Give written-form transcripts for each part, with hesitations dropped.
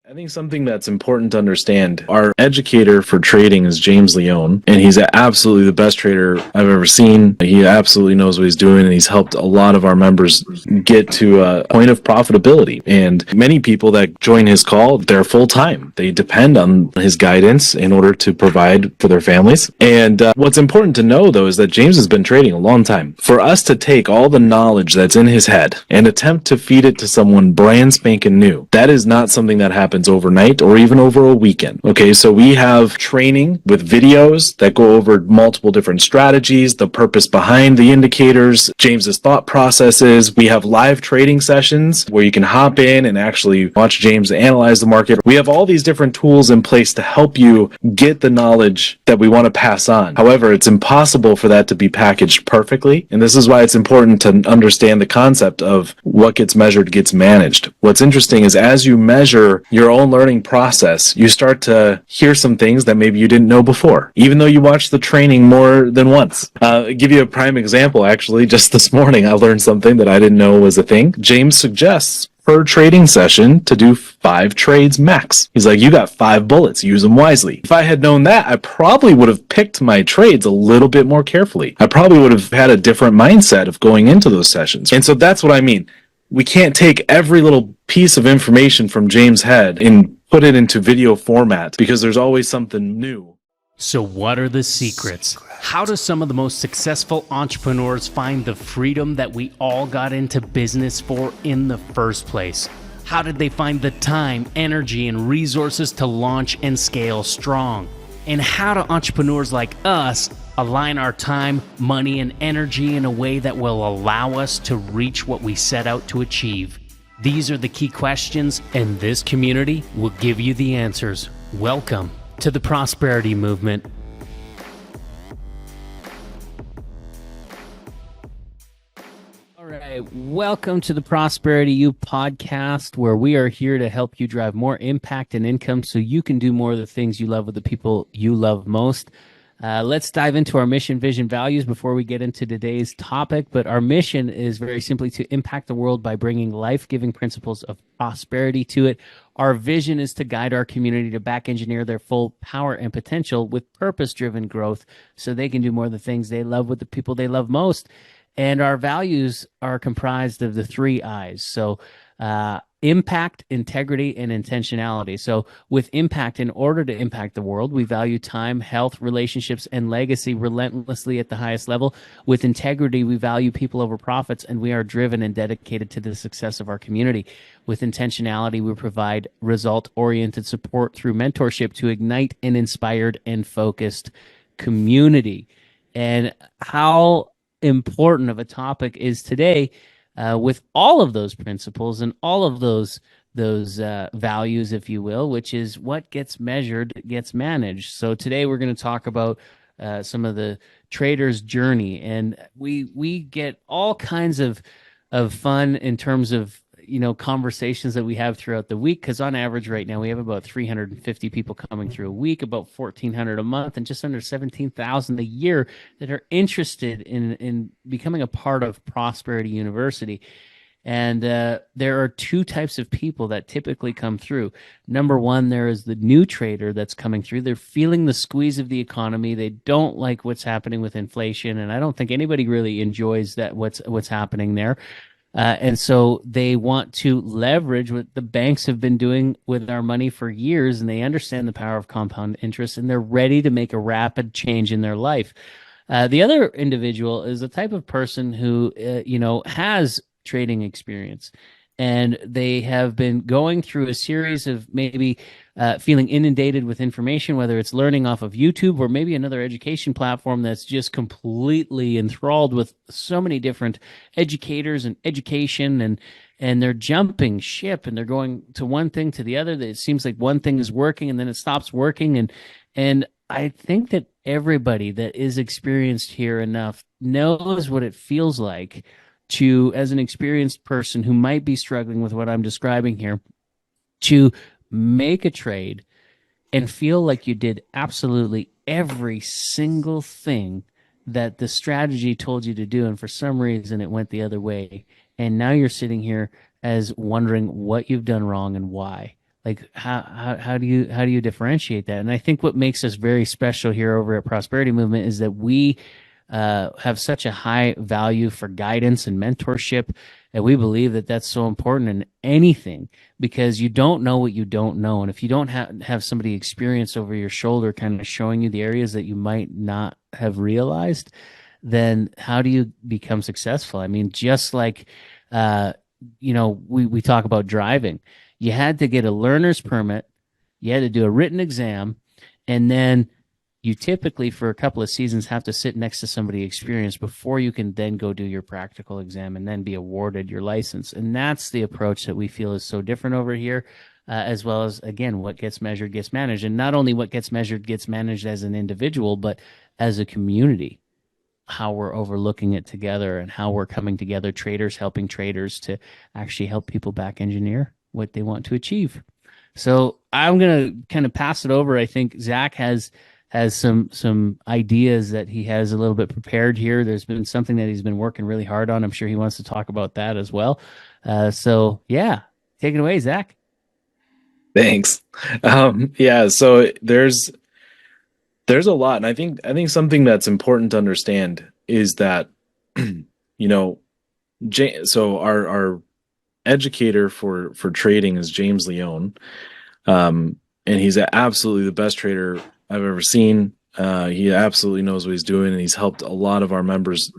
I think something that's important to understand, our educator for trading is James Leone, and he's absolutely the best trader I've ever seen. He absolutely knows what he's doing, and he's helped a lot of our members get to a point of profitability. And many people that join his call, they're full time. They depend on his guidance in order to provide for their families. And what's important to know, though, is that James has been trading a long time. For us to take all the knowledge that's in his head and attempt to feed it to someone brand spanking new, that is not something that happens overnight or even over a weekend. Okay, so we have training with videos that go over multiple different strategies, the purpose behind the indicators, James's thought processes. We have live trading sessions where you can hop in and actually watch James analyze the market. We have all these different tools in place to help you get the knowledge that we want to pass on. However, it's impossible for that to be packaged perfectly, and this is why it's important to understand the concept of what gets measured gets managed. What's interesting is as you measure your own learning process, you start to hear some things that maybe you didn't know before, even though you watched the training more than once. I'll give you a prime example, actually. Just this morning, I learned something that I didn't know was a thing. James suggests per trading session to do 5 trades max. He's like, you got 5 bullets, use them wisely. If I had known that, I probably would have picked my trades a little bit more carefully. I probably would have had a different mindset of going into those sessions. And so that's what I mean. We can't take every little piece of information from James' head and put it into video format because there's always something new. So what are the secrets? How do some of the most successful entrepreneurs find the freedom that we all got into business for in the first place? How did they find the time, energy, and resources to launch and scale strong? And how do entrepreneurs like us align our time, money, and energy in a way that will allow us to reach what we set out to achieve? These are the key questions, and this community will give you the answers. Welcome to the Prosperity Movement. All right, welcome to the Prosperity U podcast, where we are here to help you drive more impact and income so you can do more of the things you love with the people you love most. Let's dive into our mission, vision, values before we get into today's topic. But our mission is very simply to impact the world by bringing life-giving principles of prosperity to it. Our vision is to guide our community to back engineer their full power and potential with purpose-driven growth so they can do more of the things they love with the people they love most. And our values are comprised of the 3 I's. So impact, integrity, and intentionality. So with impact, in order to impact the world, we value time, health, relationships, and legacy relentlessly at the highest level. With integrity, we value people over profits, and we are driven and dedicated to the success of our community. With intentionality, we provide result-oriented support through mentorship to ignite an inspired and focused community. And how important of a topic is today with all of those principles and all of those values, if you will, which is what gets measured gets managed. So today we're going to talk about some of the trader's journey, and we get all kinds of fun in terms of conversations that we have throughout the week, because on average right now we have about 350 people coming through a week, about 1,400 a month, and just under 17,000 a year that are interested in becoming a part of Prosperity University. And there are 2 types of people that typically come through. Number one, there is the new trader that's coming through. They're feeling the squeeze of the economy. They don't like what's happening with inflation, and I don't think anybody really enjoys that what's happening there. And so they want to leverage what the banks have been doing with our money for years, and they understand the power of compound interest, and they're ready to make a rapid change in their life. The other individual is the type of person who, has trading experience, and they have been going through a series of maybe feeling inundated with information, whether it's learning off of YouTube or maybe another education platform that's just completely enthralled with so many different educators and education, and they're jumping ship and they're going to one thing to the other. It seems like one thing is working and then it stops working. And I think that everybody that is experienced here enough knows what it feels like to, as an experienced person who might be struggling with what I'm describing here, to make a trade and feel like you did absolutely every single thing that the strategy told you to do, and for some reason it went the other way. And now you're sitting here as wondering what you've done wrong and why. Like how do you differentiate that? And I think what makes us very special here over at Prosperity Movement is that we have such a high value for guidance and mentorship. And we believe that that's so important in anything because you don't know what you don't know. And if you don't have somebody experience over your shoulder kind of showing you the areas that you might not have realized, then how do you become successful? I mean, just like, we talk about driving, you had to get a learner's permit, you had to do a written exam, and then you typically for a couple of seasons have to sit next to somebody experienced before you can then go do your practical exam and then be awarded your license. And that's the approach that we feel is so different over here, as well as, again, what gets measured gets managed. And not only what gets measured gets managed as an individual, but as a community, how we're overlooking it together and how we're coming together, traders helping traders to actually help people back engineer what they want to achieve. So I'm going to kind of pass it over. I think Zach has some ideas that he has a little bit prepared here. There's been something that he's been working really hard on. I'm sure he wants to talk about that as well. So yeah, take it away, Zach. Thanks. Yeah, so there's a lot, and I think something that's important to understand is that you know, so our educator for trading is James Leone, and he's absolutely the best trader I've ever seen. He absolutely knows what he's doing, and he's helped a lot of our members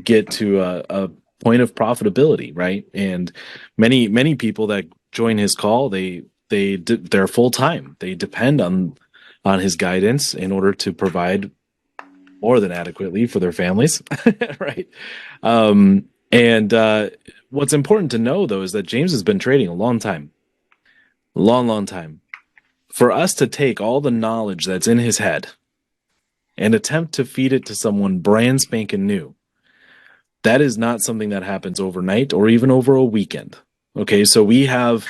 get to a point of profitability, right? And many people that join his call, they're full time. They depend on his guidance in order to provide more than adequately for their families, right? And what's important to know though is that James has been trading a long time, long time. For us to take all the knowledge that's in his head and attempt to feed it to someone brand spanking new, that is not something that happens overnight or even over a weekend. Okay, so we have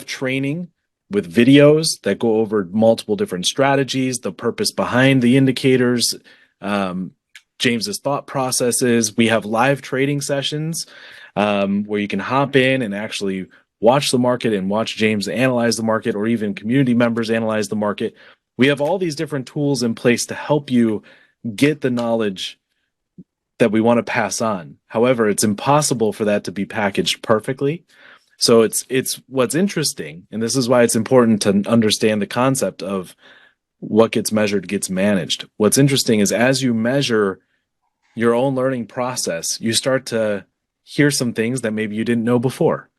training with videos that go over multiple different strategies, the purpose behind the indicators, James's thought processes. We have live trading sessions where you can hop in and actually watch the market and watch James analyze the market, or even community members analyze the market. We have all these different tools in place to help you get the knowledge that we want to pass on. However, it's impossible for that to be packaged perfectly. So it's what's interesting, and this is why it's important to understand the concept of what gets measured gets managed. What's interesting is as you measure your own learning process, you start to hear some things that maybe you didn't know before,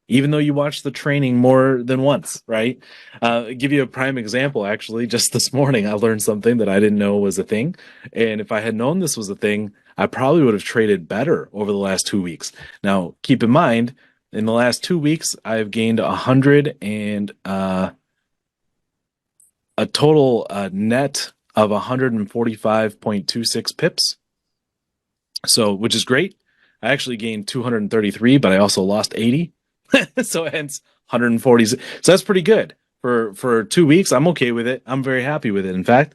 even though you watched the training more than once, right? I'll give you a prime example. Actually, just this morning, I learned something that I didn't know was a thing. And if I had known this was a thing, I probably would have traded better over the last 2 weeks. Now, keep in mind, in the last 2 weeks, I've gained 100 and a total net of 145.26 pips. So, which is great. I actually gained 233, but I also lost 80. So hence 140. So that's pretty good for 2 weeks. I'm okay with it. I'm very happy with it. In fact,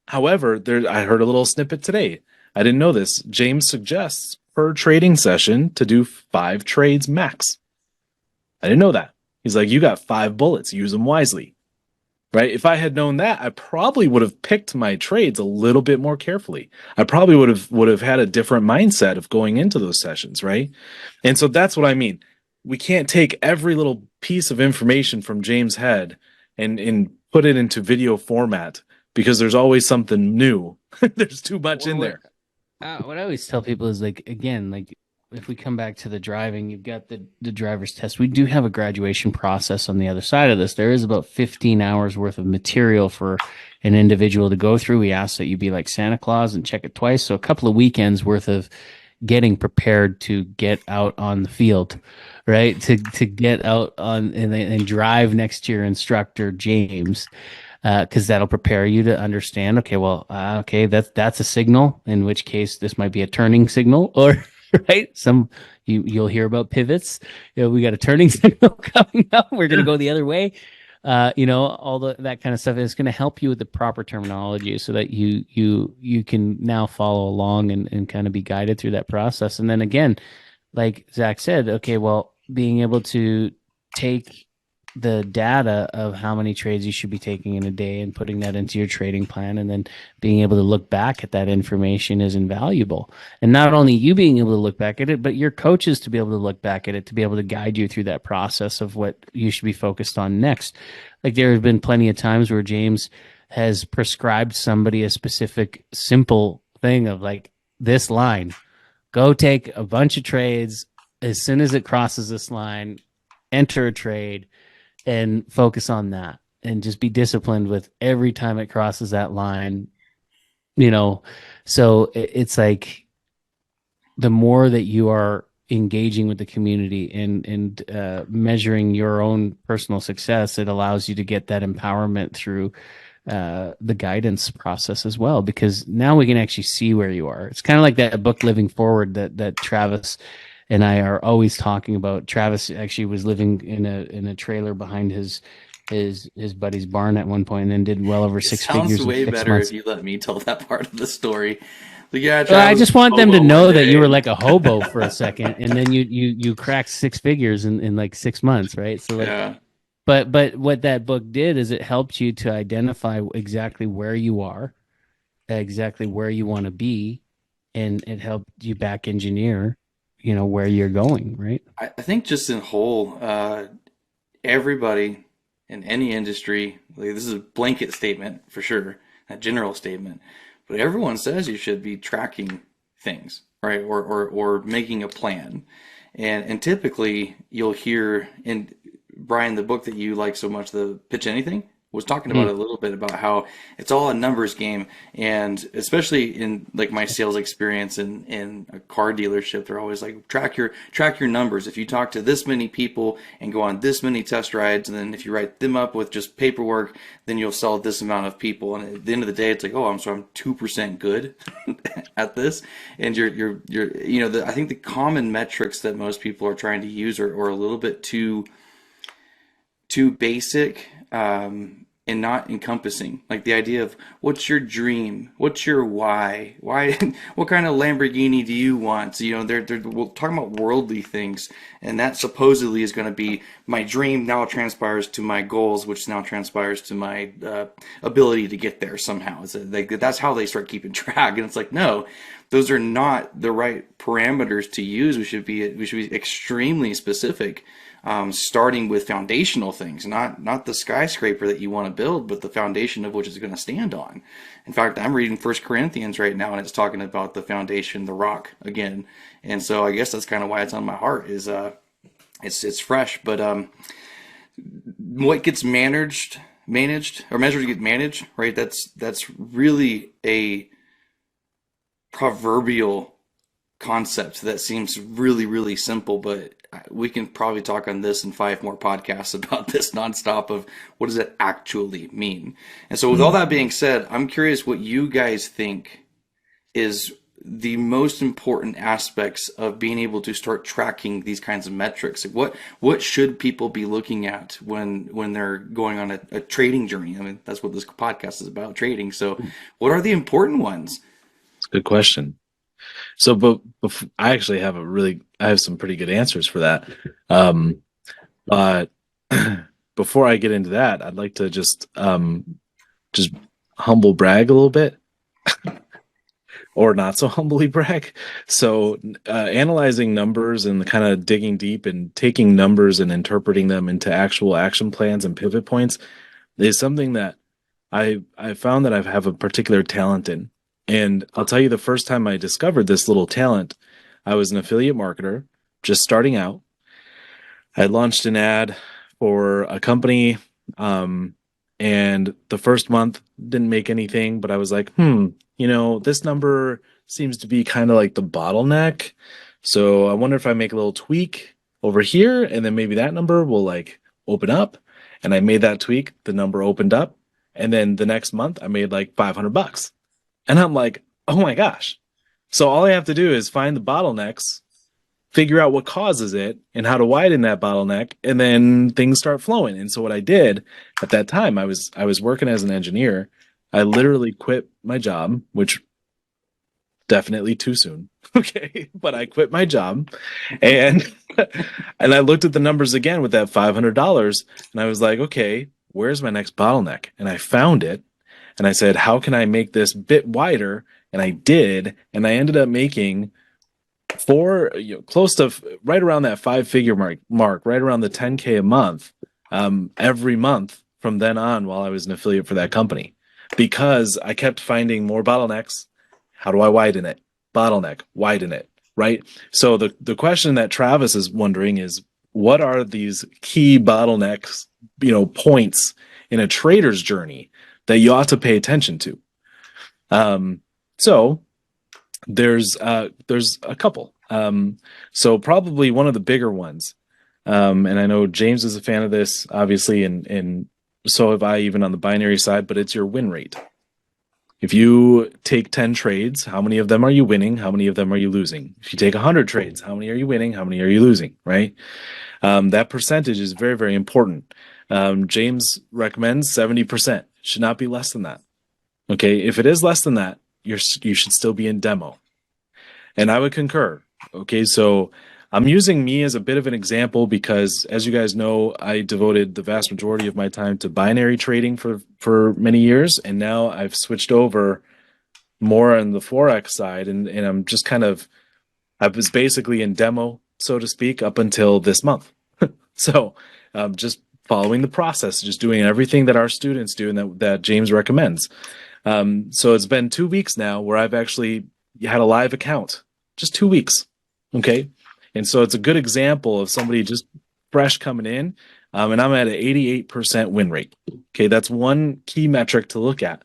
however, I heard a little snippet today. I didn't know this. James suggests per trading session to do 5 trades max. I didn't know that. He's like, you got 5 bullets. Use them wisely. Right? If I had known that, I probably would have picked my trades a little bit more carefully. I probably would have had a different mindset of going into those sessions, right? And so that's what I mean. We can't take every little piece of information from James' head and put it into video format because there's always something new. There's too much in there. What I always tell people is, like, again, like if we come back to the driving, you've got the driver's test. We do have a graduation process on the other side of this. There is about 15 hours worth of material for an individual to go through. We ask that you be like Santa Claus and check it twice. So a couple of weekends worth of getting prepared to get out on the field, right? To get out on and drive next to your instructor, James, because that'll prepare you to understand. Okay, well, okay, that's a signal. In which case, this might be a turning signal, or right? You'll hear about pivots. We got a turning signal coming up. We're gonna go the other way. All that kind of stuff is going to help you with the proper terminology so that you can now follow along and kind of be guided through that process. And then again, like Zach said, okay, well, being able to take the data of how many trades you should be taking in a day and putting that into your trading plan, and then being able to look back at that information is invaluable. And not only you being able to look back at it, but your coaches to be able to look back at it, to be able to guide you through that process of what you should be focused on next. Like there have been plenty of times where James has prescribed somebody a specific simple thing of like, this line, go take a bunch of trades. As soon as it crosses this line, enter a trade and focus on that, and just be disciplined with every time it crosses that line, so it's like the more that you are engaging with the community and measuring your own personal success, it allows you to get that empowerment through the guidance process as well, because now we can actually see where you are. It's kind of like that book Living Forward that Travis and I are always talking about. Travis actually was living in a trailer behind his buddy's barn at one point, and then did well over six figures. Sounds way better if you let me tell that part of the story. Like, yeah, well, I just want them to know that you were like a hobo for a second, and then you cracked six figures in like 6 months, right? So like, yeah. But what that book did is it helped you to identify exactly where you are, exactly where you want to be, and it helped you back engineer, where you're going, right? I think just in whole, everybody in any industry, like this is a blanket statement for sure, a general statement, but everyone says you should be tracking things, right? Or making a plan. And typically you'll hear in Brian, the book that you like so much, the Pitch Anything, was talking about a little bit about how it's all a numbers game. And especially in like my sales experience in a car dealership, they're always like, track your numbers. If you talk to this many people and go on this many test rides, and then if you write them up with just paperwork, then you'll sell this amount of people. And at the end of the day, it's like, oh, I'm 2% good at this. And I think the common metrics that most people are trying to use are a little bit too basic, and not encompassing. Like the idea of what's your dream, what's your why, what kind of Lamborghini do you want? So, they're talking about worldly things, and that supposedly is going to be my dream now transpires to my goals, which now transpires to my ability to get there somehow. It's like that's how they start keeping track, and it's like, no, those are not the right parameters to use. We should be extremely specific. Starting with foundational things, not the skyscraper that you want to build, but the foundation of which it's going to stand on. In fact, I'm reading 1 Corinthians right now, and it's talking about the foundation, the rock again. And so I guess that's kind of why it's on my heart. Is it's fresh, but what gets managed or measured get managed, right? That's really a proverbial concept that seems really, really simple, but we can probably talk on this in 5 more podcasts about this nonstop of what does it actually mean. And so with all that being said, I'm curious what you guys think is the most important aspects of being able to start tracking these kinds of metrics. What should people be looking at when they're going on a trading journey? I mean, that's what this podcast is about, trading. So what are the important ones? It's a good question. So, but I actually have I have some pretty good answers for that. But before I get into that, I'd like to just humble brag a little bit, or not so humbly brag. So, analyzing numbers and kind of digging deep and taking numbers and interpreting them into actual action plans and pivot points is something that I found that I have a particular talent in. And I'll tell you, the first time I discovered this little talent, I was an affiliate marketer just starting out. I launched an ad for a company, and the first month didn't make anything, but I was like, this number seems to be kind of like the bottleneck. So I wonder if I make a little tweak over here, and then maybe that number will like open up. And I made that tweak, the number opened up, and then the next month I made like $500. And I'm like, oh my gosh. So all I have to do is find the bottlenecks, figure out what causes it and how to widen that bottleneck, and then things start flowing. And so what I did at that time, I was working as an engineer. I literally quit my job, which definitely too soon. Okay. But I quit my job and and I looked at the numbers again with that $500 and I was like, okay, where's my next bottleneck? And I found it and I said, how can I make this bit wider? And I did, and I ended up making close to right around that five-figure mark, right around the 10K a month, every month from then on while I was an affiliate for that company, because I kept finding more bottlenecks. How do I widen it? Bottleneck, widen it, right? So the question that Travis is wondering is, what are these key bottlenecks, points in a trader's journey that you ought to pay attention to? So there's a couple. So probably one of the bigger ones, and I know James is a fan of this, obviously, and so have I, even on the binary side, but it's your win rate. If you take 10 trades, how many of them are you winning? How many of them are you losing? If you take 100 trades, how many are you winning? How many are you losing, right? That percentage is very, very important. James recommends 70%. Should not be less than that. Okay, if it is less than that, you should still be in demo. And I would concur. Okay, so I'm using me as a bit of an example because, as you guys know, I devoted the vast majority of my time to binary trading for many years, and now I've switched over more on the Forex side, and I'm just I was basically in demo, so to speak, up until this month. So just following the process, just doing everything that our students do and that James recommends. So it's been 2 weeks now where I've actually had a live account, just 2 weeks. Okay. And so it's a good example of somebody just fresh coming in. And I'm at an 88% win rate. Okay. That's one key metric to look at.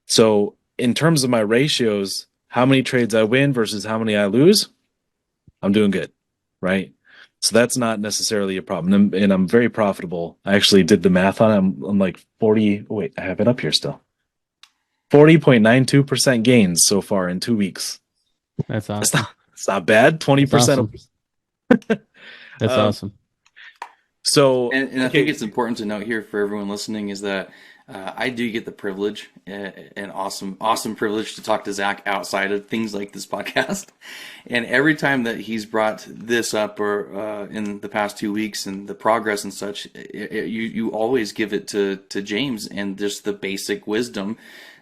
So in terms of my ratios, how many trades I win versus how many I lose, I'm doing good. Right. So that's not necessarily a problem. And I'm very profitable. I actually did the math on it. I'm like 40. Oh, wait, I have it up here still. 40.92% gains so far in 2 weeks. That's awesome. It's not bad. 20%. That's awesome. So, and I think it's important to note here for everyone listening is that I do get the privilege, an awesome privilege to talk to Zach outside of things like this podcast. And every time that he's brought this up or in the past 2 weeks and the progress and such, you always give it to James and just the basic wisdom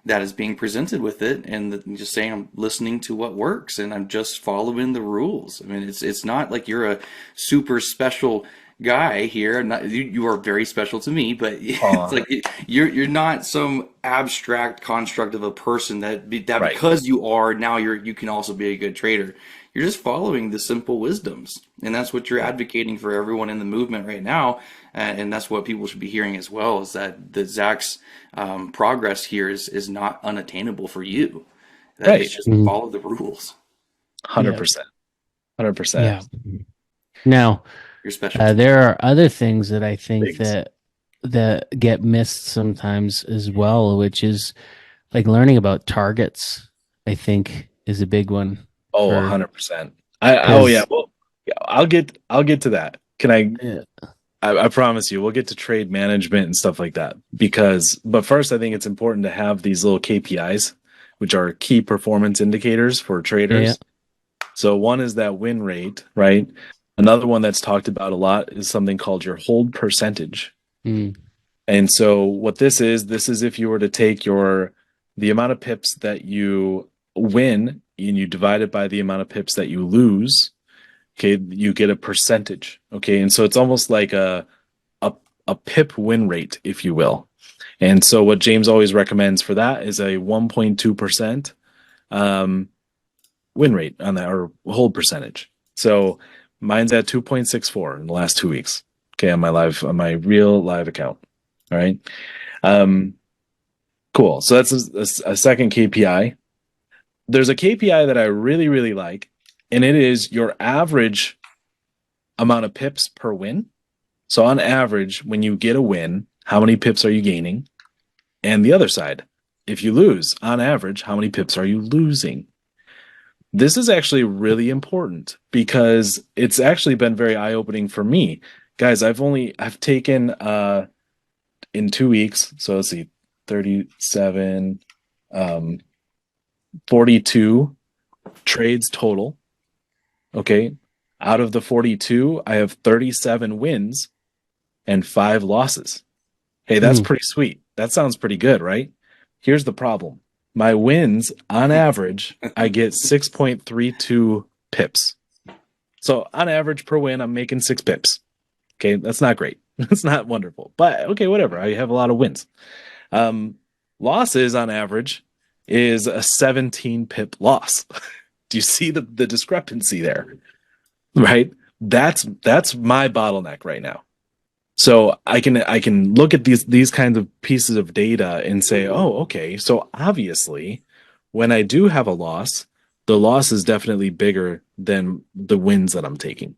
that is being presented with it, and just saying I'm listening to what works and I'm just following the rules. I mean, it's not like you're a super special guy here. You are very special to me, but it's like you're not some abstract construct of a person that right. Because you are now you can also be a good trader. You're just following the simple wisdoms, and that's what you're advocating for everyone in the movement right now. And that's what people should be hearing as well, is that Zach's progress here is not unattainable for you. That right. It's just follow the rules. 100%. 100%. Yeah. Now, you're special. There are other things that I think that get missed sometimes as well, which is like learning about targets, I think is a big one. Oh, 100%. Oh yeah. Well, I'll get to that. Can I? Yeah. I promise you, we'll get to trade management and stuff like that. But first, I think it's important to have these little KPIs, which are key performance indicators for traders. Yeah. So one is that win rate, right? Another one that's talked about a lot is something called your hold percentage. And so what this is if you were to take the amount of pips that you win and you divide it by the amount of pips that you lose, okay, you get a percentage. Okay. And so it's almost like a pip win rate, if you will. And so what James always recommends for that is a 1.2% win rate on that, or hold percentage. So mine's at 2.64 in the last 2 weeks. Okay, on my real live account. All right. Cool. So that's a second KPI. There's a KPI that I really, really like, and it is your average amount of pips per win. So on average, when you get a win, how many pips are you gaining? And the other side, if you lose, on average, how many pips are you losing? This is actually really important because it's actually been very eye-opening for me. Guys, I've taken in 2 weeks, so let's see, 37, 42 trades total. Okay. Out of the 42, I have 37 wins and 5 losses. Hey, that's pretty sweet. That sounds pretty good, right? Here's the problem. My wins, on average, I get 6.32 pips. So on average per win, I'm making 6 pips. Okay, that's not great. That's not wonderful. But okay, whatever. I have a lot of wins. Losses on average is a 17 pip loss. Do you see the discrepancy there? Right? That's my bottleneck right now. So I can look at these kinds of pieces of data and say, oh, okay, so obviously when I do have a loss, the loss is definitely bigger than the wins that I'm taking.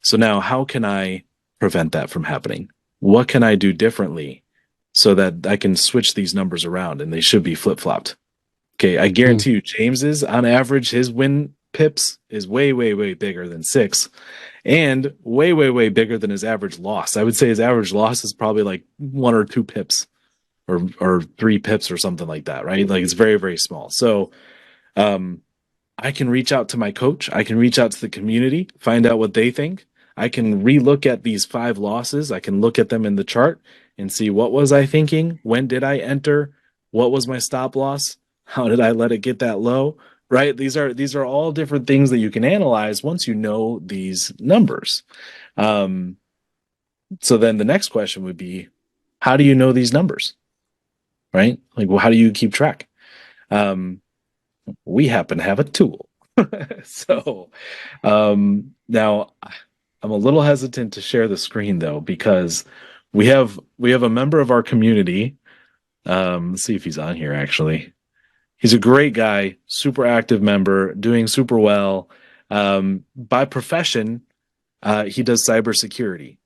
So now how can I prevent that from happening? What can I do differently so that I can switch these numbers around and they should be flip-flopped? Okay, I guarantee you James's on average his win pips is way, way, way bigger than 6 and way, way, way bigger than his average loss. I would say his average loss is probably like 1 or 2 pips or 3 pips or something like that, right? Like it's very, very small. So I can reach out to my coach. I can reach out to the community, find out what they think. I can relook at these 5 losses. I can look at them in the chart and see what was I thinking? When did I enter? What was my stop loss? How did I let it get that low? Right? These are all different things that you can analyze once you know these numbers. So then the next question would be, how do you know these numbers? Right? Like, well, how do you keep track? We happen to have a tool. So now I'm a little hesitant to share the screen though, because we have a member of our community. Let's see if he's on here actually. He's a great guy, super active member, doing super well. By profession, he does cybersecurity.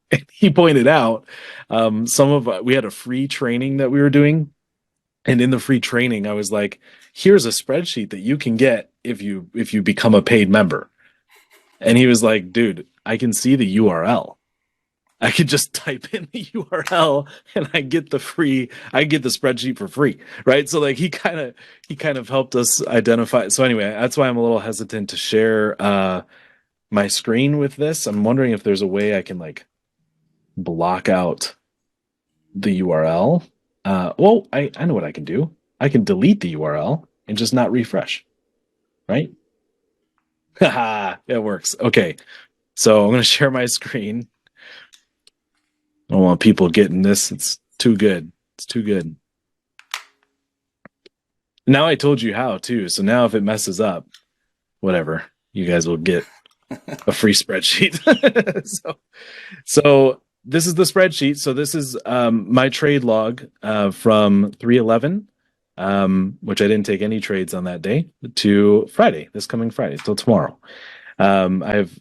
And he pointed out we had a free training that we were doing. And in the free training, I was like, here's a spreadsheet that you can get if you become a paid member. And he was like, dude, I can see the URL. I could just type in the URL and I get the spreadsheet for free. Right. So like he kind of helped us identify. So anyway, that's why I'm a little hesitant to share my screen with this. I'm wondering if there's a way I can like block out the URL. Well, I know what I can do. I can delete the URL and just not refresh. Right? Haha, it works. Okay. So I'm going to share my screen. I don't want people getting this. It's too good. It's too good. Now I told you how too. So now if it messes up, whatever, you guys will get a free spreadsheet. So this is the spreadsheet. So this is my trade log from 3/11, which I didn't take any trades on that day, to Friday, this coming Friday, till tomorrow. I have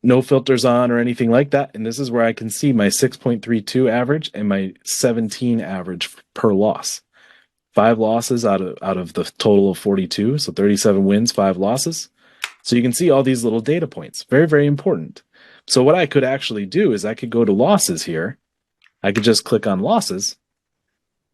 no filters on or anything like that. And this is where I can see my 6.32 average and my 17 average per loss. 5 losses out of the total of 42. So 37 wins, 5 losses. So you can see all these little data points. Very, very important. So what I could actually do is I could go to losses here. I could just click on losses.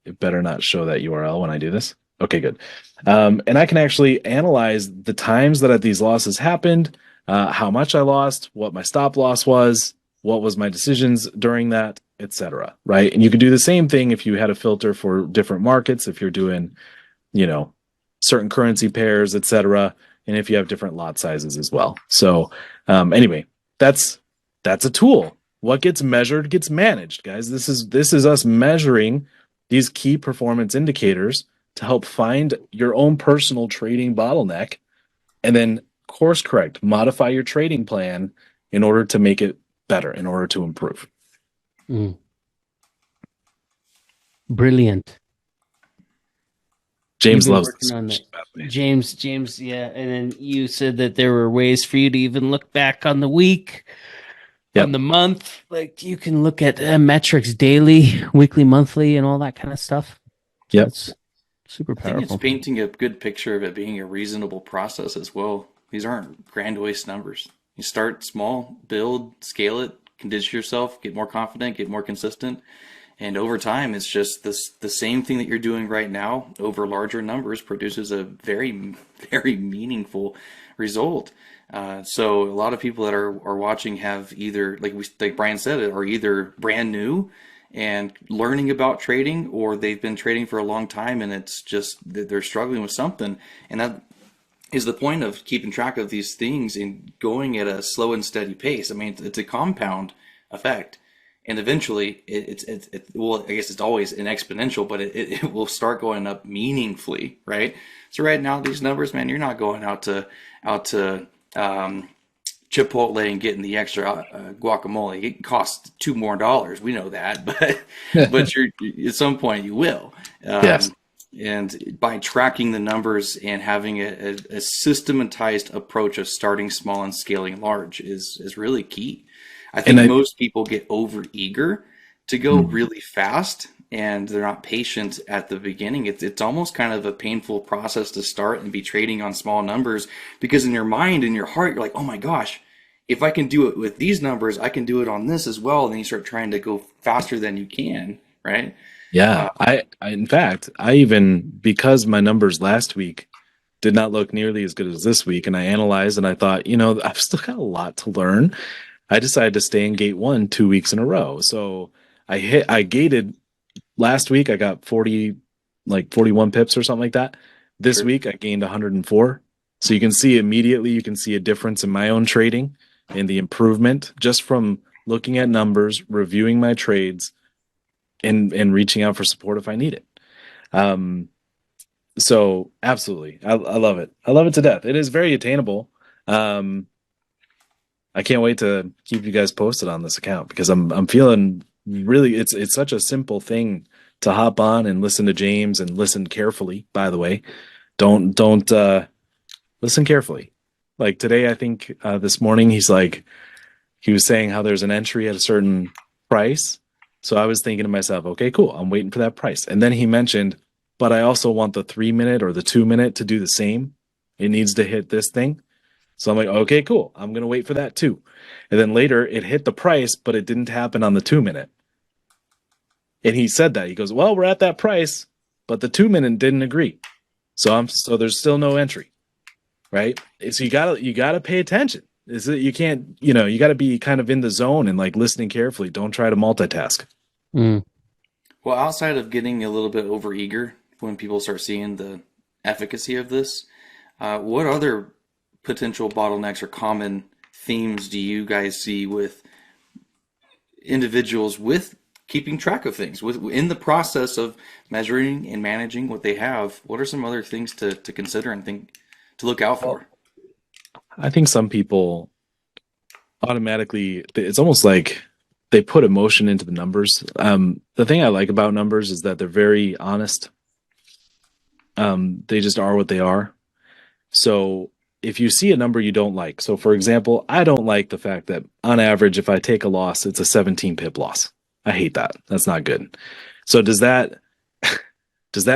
It better not show that URL when I do this. Okay, good. And I can actually analyze the times that these losses happened, how much I lost, what my stop loss was, what was my decisions during that, etc. Right? And you could do the same thing if you had a filter for different markets, if you're doing, certain currency pairs, etc., and if you have different lot sizes as well. So anyway, that's a tool. What gets measured gets managed, guys. This is us measuring these key performance indicators to help find your own personal trading bottleneck and then course correct, modify your trading plan in order to make it better, in order to improve. Brilliant. James You've been loves working on this. that. James, yeah. And then you said that there were ways for you to even look back on the week, Yep. on the month. Like you can look at metrics daily, weekly, monthly, and all that kind of stuff. Yep. That's super I think powerful. it's painting a good picture of it being a reasonable process as well. These aren't grandiose numbers. You start small, build, scale it, condition yourself, get more confident, get more consistent, And over time, it's just the same thing that you're doing right now over larger numbers produces a very, very meaningful result. So a lot of people that are watching have either, like Brian said, are either brand new and learning about trading, or they've been trading for a long time and it's just they're struggling with something. And that is the point of keeping track of these things and going at a slow and steady pace. I mean, it's a compound effect. And eventually, well, I guess it's always an exponential, but it will start going up meaningfully, right? So right now, these numbers, man, you're not going out to Chipotle and getting the extra guacamole. It costs $2 more. We know that, but you're at some point you will. Yes. And by tracking the numbers and having a systematized approach of starting small and scaling large is really key. I think most people get over eager to go really fast, and they're not patient at the beginning. It's almost kind of a painful process to start and be trading on small numbers, because in your mind, in your heart, you're like, oh my gosh, if I can do it with these numbers, I can do it on this as well. And then you start trying to go faster than you can, right? Yeah. I in fact, I even, because my numbers last week did not look nearly as good as this week, and I analyzed and I thought, I've still got a lot to learn. I decided to stay in gate 1 2 weeks in a row. So I gated last week. I got 41 pips or something like that. This Sure. week I gained 104. So you can see immediately, you can see a difference in my own trading and the improvement just from looking at numbers, reviewing my trades, and reaching out for support if I need it. So absolutely. I love it. I love it to death. It is very attainable. I can't wait to keep you guys posted on this account, because I'm feeling really, it's such a simple thing to hop on and listen to James, and listen carefully, by the way. Don't listen carefully. Like today, I think this morning he was saying how there's an entry at a certain price. So I was thinking to myself, okay, cool. I'm waiting for that price. And then he mentioned, but I also want the 3-minute or the 2-minute to do the same. It needs to hit this thing. So I'm like, okay, cool. I'm going to wait for that too. And then later it hit the price, but it didn't happen on the 2-minute. And he said that. He goes, well, we're at that price, but the 2-minute didn't agree. So there's still no entry. Right? So you gotta pay attention. You can't, you gotta be kind of in the zone and like listening carefully. Don't try to multitask. Mm. Well, outside of getting a little bit overeager when people start seeing the efficacy of this, what other potential bottlenecks or common themes do you guys see with individuals with keeping track of things, in the process of measuring and managing what they have? What are some other things to consider and to look out for? I think some people automatically, it's almost like they put emotion into the numbers. The thing I like about numbers is that they're very honest. They just are what they are. So if you see a number you don't like, so for example, I don't like the fact that on average, if I take a loss, it's a 17 pip loss. I hate that. That's not good. So does that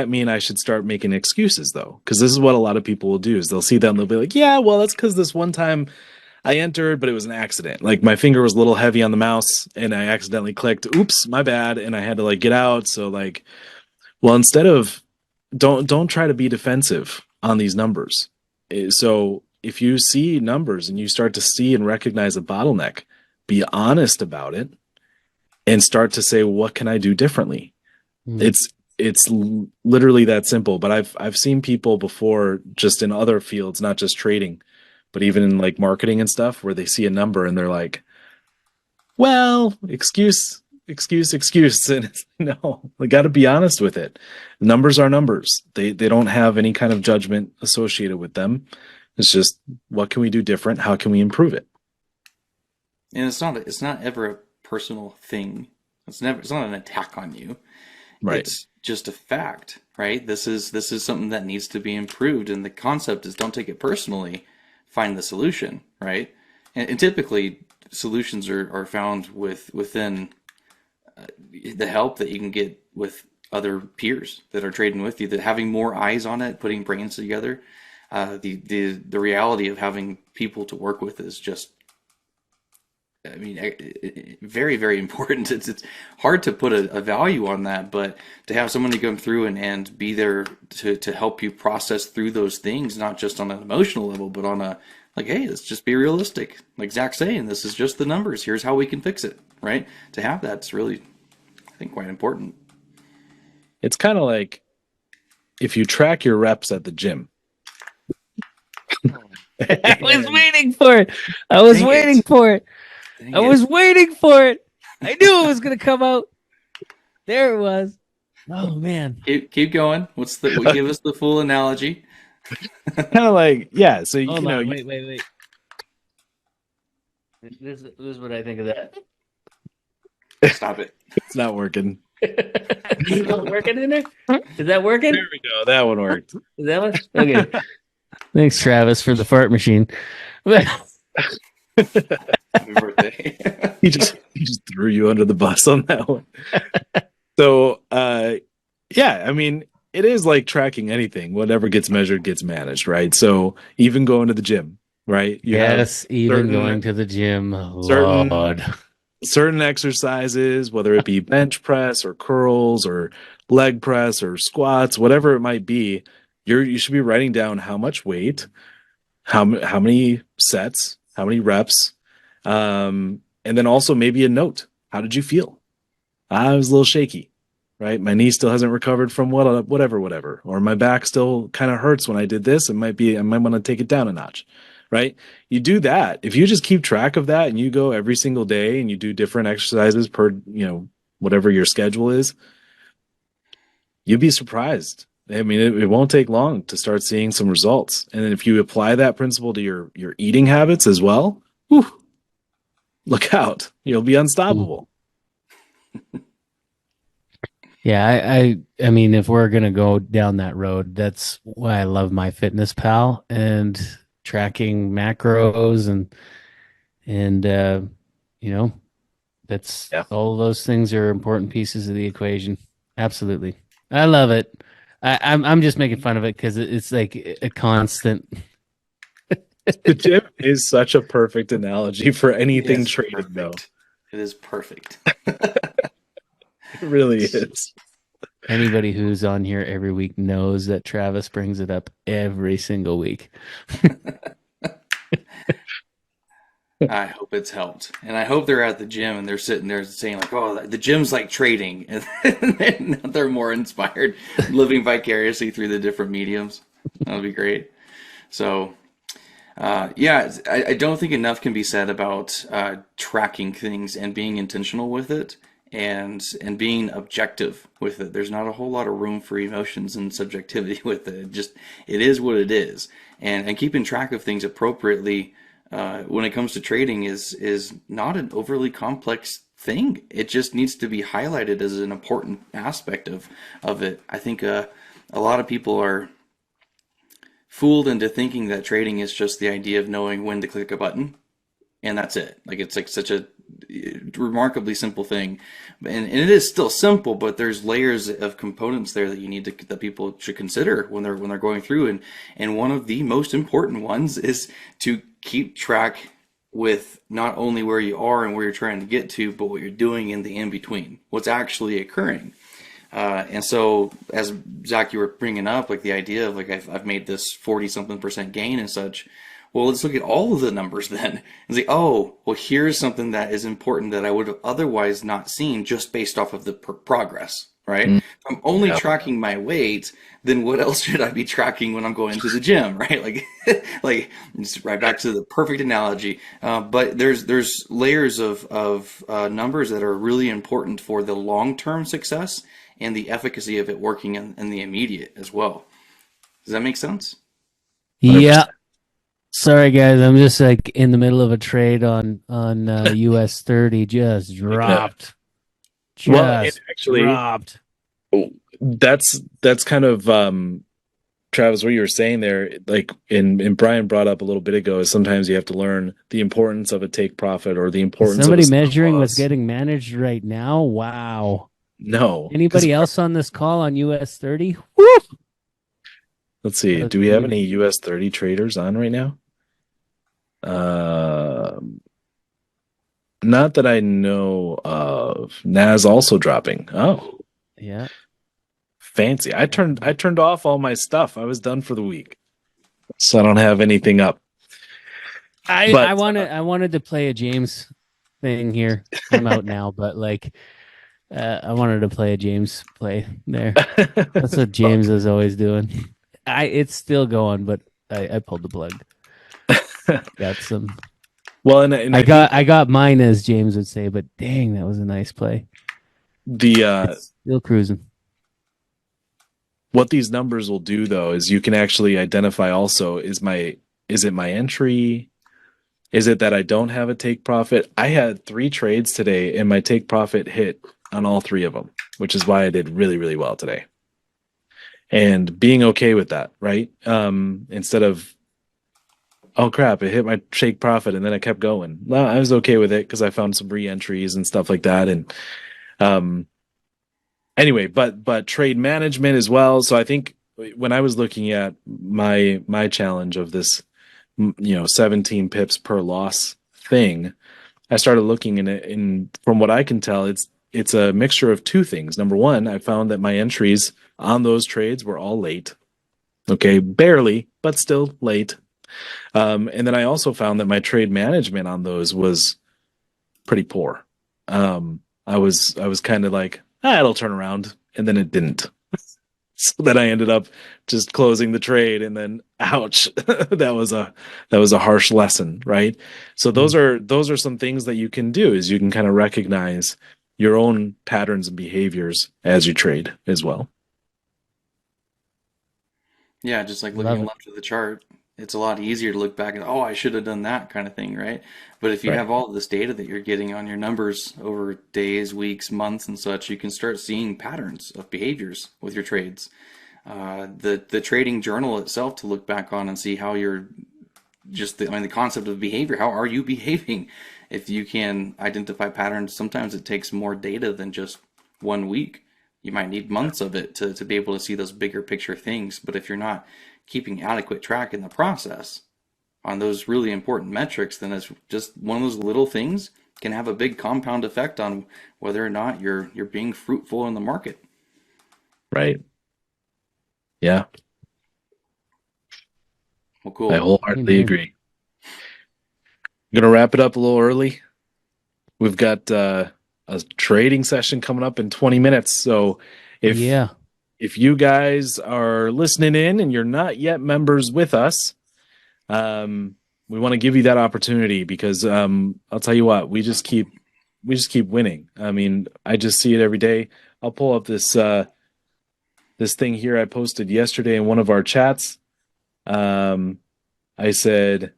mean I should start making excuses though? Because this is what a lot of people will do, is they'll see that and they'll be like, yeah, well, that's because this one time I entered, but it was an accident. Like my finger was a little heavy on the mouse and I accidentally clicked, oops, my bad. And I had to like get out. So like, well, instead of, don't try to be defensive on these numbers. So if you see numbers and you start to see and recognize a bottleneck, be honest about it and start to say, what can I do differently? Mm. It's literally that simple. But I've seen people before, just in other fields, not just trading, but even in like marketing and stuff, where they see a number and they're like, well, excuse. And it's, no, we got to be honest with it. Numbers are numbers. They don't have any kind of judgment associated with them. It's just, what can we do different? How can we improve it? And it's not ever a personal thing. It's not an attack on you. Right. It's just a fact, right? This is something that needs to be improved, and the concept is don't take it personally. Find the solution, right? And typically solutions are found within the help that you can get with other peers that are trading with you, that having more eyes on it, putting brains together. The reality of having people to work with is just I mean, very, very important. It's hard to put a value on that, but to have someone to come through and be there to help you process through those things, not just on an emotional level, but on a like, hey, let's just be realistic. Like Zach's saying, this is just the numbers. Here's how we can fix it, right? To have that's really, I think, quite important. It's kind of like if you track your reps at the gym. I was waiting for it. I was Dang waiting it. for it. Dang I it. was waiting for it. I knew it was going to come out. There it was. Oh man. Keep going. Give us the full analogy. Kind of like, yeah. So, Hold you know, on. Wait. This is what I think of that. Stop it. it's not working. Is it working in there? Is that working? There we go. That one worked. Is that one? Okay. Thanks, Travis, for the fart machine. Happy birthday. he just threw you under the bus on that one. So, yeah, I mean, it is like tracking anything. Whatever gets measured gets managed, right? So even going to the gym, right? You have Yes, even certain- going to the gym. certain- Lord. certain exercises, whether it be bench press or curls or leg press or squats, whatever it might be, you should be writing down how much weight, how many sets, how many reps, and then also maybe a note. How did you feel? I was a little shaky, right? My knee still hasn't recovered from whatever, or my back still kind of hurts when I did this. I might want to take it down a notch, right? You do that. If you just keep track of that and you go every single day and you do different exercises per, whatever your schedule is, you'd be surprised. I mean, it won't take long to start seeing some results. And then if you apply that principle to your eating habits as well, whew, look out. You'll be unstoppable. Yeah, I mean, if we're gonna go down that road, that's why I love MyFitnessPal and tracking macros and that's all of those things are important pieces of the equation. Absolutely, I love it. I'm just making fun of it because it's like a constant. The gym is such a perfect analogy for anything It's trading, perfect. though. It is perfect. It really is. Anybody who's on here every week knows that Travis brings it up every single week. I hope it's helped. And I hope they're at the gym and they're sitting there saying like, oh, the gym's like trading. And then they're more inspired, living vicariously through the different mediums. That would be great. So, yeah, I don't think enough can be said about tracking things and being intentional with it and being objective with it. There's not a whole lot of room for emotions and subjectivity with it. It is what it is. And keeping track of things appropriately when it comes to trading is not an overly complex thing. It just needs to be highlighted as an important aspect of it. I think a lot of people are fooled into thinking that trading is just the idea of knowing when to click a button and that's it. Like it's like such a remarkably simple thing, and it is still simple, but there's layers of components there that people should consider when they're going through, and one of the most important ones is to keep track with not only where you are and where you're trying to get to, but what you're doing in the in between, what's actually occurring. And so, as Zach, you were bringing up, like the idea of like I've made this 40-something% gain and such. Well, let's look at all of the numbers then and say, oh, well, here's something that is important that I would have otherwise not seen just based off of the progress, right? If I'm only tracking my weight, then what else should I be tracking when I'm going to the gym, right? Like just right back to the perfect analogy. But there's layers of numbers that are really important for the long-term success and the efficacy of it working in the immediate as well. Does that make sense? 100%. Yeah. Sorry guys, I'm just like in the middle of a trade on US 30, just dropped. Well, it actually- dropped. That's kind of Travis, what you were saying there, like and Brian brought up a little bit ago, is sometimes you have to learn the importance of a take profit or the importance Somebody of a stop measuring loss. what's getting managed right now. Wow. No. Anybody else on this call on US 30? Woo! Let's see. Do we have any US 30 traders on right now? Not that I know of. Nas also dropping. Oh, Yeah. fancy. I turned off all my stuff. I was done for the week. So I don't have anything up. I But wanted to play a James thing here. I'm out now, but like I wanted to play a James play there. That's what James is always doing. It's still going, but I pulled the plug. Got some. well, and I think I got mine, as James would say, but dang, that was a nice play. the Still cruising. what these numbers will do though is you can actually identify also is it my entry? Is it that I don't have a take profit? I had 3 trades today and my take profit hit on all 3 of them, which is why I did really, really well today. And being okay with that, right? Instead of, oh crap, it hit my take profit and then it kept going. Well, I was okay with it because I found some re-entries and stuff like that. And um, anyway, but trade management as well. So I think when I was looking at my challenge of this, 17 pips per loss thing, I started looking in it, and from what I can tell, it's a mixture of 2 things. Number one, I found that my entries on those trades were all late. Okay, barely, but still late. And then I also found that my trade management on those was pretty poor. I was kind of like, it'll turn around, and then it didn't. So then I ended up just closing the trade, and then ouch, that was a harsh lesson, right? So those are some things that you can do is you can kind of recognize your own patterns and behaviors as you trade as well. Yeah, just like Love looking it. left of the chart, it's a lot easier to look back and, oh, I should have done that kind of thing, right? But if you Right. have all of this data that you're getting on your numbers over days, weeks, months, and such, you can start seeing patterns of behaviors with your trades. The trading journal itself to look back on and see how you're the concept of behavior. How are you behaving? If you can identify patterns, sometimes it takes more data than just 1 week. You might need months of it to be able to see those bigger picture things. But if you're not keeping adequate track in the process on those really important metrics, then it's just one of those little things can have a big compound effect on whether or not you're being fruitful in the market. Right. Yeah, Well, I cool. wholeheartedly Amen. agree. I'm gonna wrap it up a little early. We've got a trading session coming up in 20 minutes. So if Yeah. if you guys are listening in and you're not yet members with us, um, we want to give you that opportunity because I'll tell you what, we just keep winning. I mean, I just see it every day. I'll pull up this thing here I posted yesterday in one of our chats. Um, I said,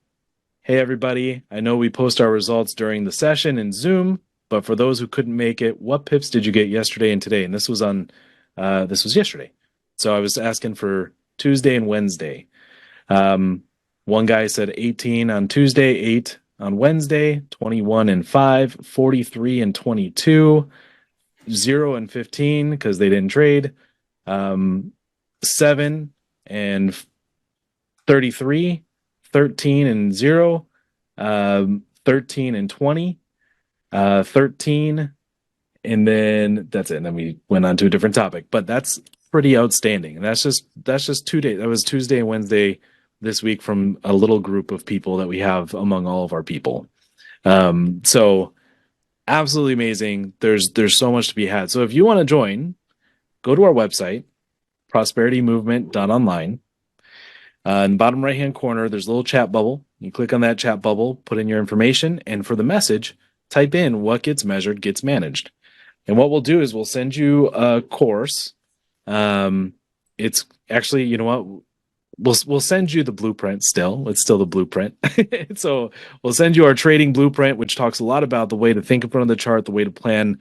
hey, everybody, I know we post our results during the session in Zoom, but for those who couldn't make it, what pips did you get yesterday and today? And this was yesterday. So I was asking for Tuesday and Wednesday. Um, one guy said 18 on Tuesday, 8 on Wednesday, 21 and 5, 43 and 22, 0 and 15 because they didn't trade, 7 and 33, 13 and 0, 13 and 20, 13, and then that's it. And then we went on to a different topic, but that's pretty outstanding. And that's just 2 days. That was Tuesday and Wednesday this week from a little group of people that we have among all of our people. So absolutely amazing. There's so much to be had. So if you want to join, go to our website, prosperitymovement.online. In the bottom right hand corner, there's a little chat bubble. You click on that chat bubble, put in your information, and for the message, type in what gets measured gets managed. And what we'll do is we'll send you a course. It's actually, you know what? We'll send you the blueprint still. It's still the blueprint. So we'll send you our trading blueprint, which talks a lot about the way to think in front of the chart, the way to plan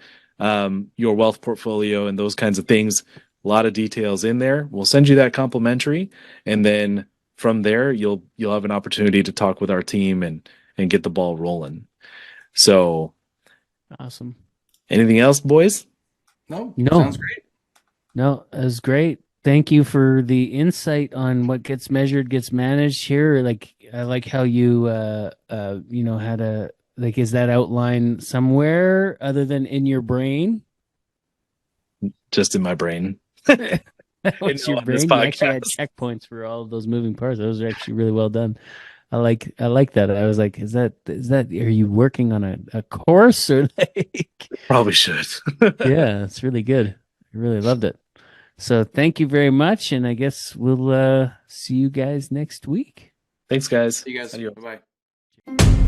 your wealth portfolio, and those kinds of things. A lot of details in there. We'll send you that complimentary, and then from there you'll have an opportunity to talk with our team and get the ball rolling. So, Awesome. anything else, boys? No, No, sounds great. no, that was great. Thank you for the insight on what gets measured gets managed here. Like I like how you had Like, is that outline somewhere other than in your brain? Just in my brain. What's know your on this brain? You actually had podcast. checkpoints for all of those moving parts. Those are actually really well done. I like that. I was like, are you working on a course or like Probably should. yeah, it's really good. I really loved it. So thank you very much, and I guess we'll see you guys next week. Thanks, guys. See you guys. Adios. Bye bye.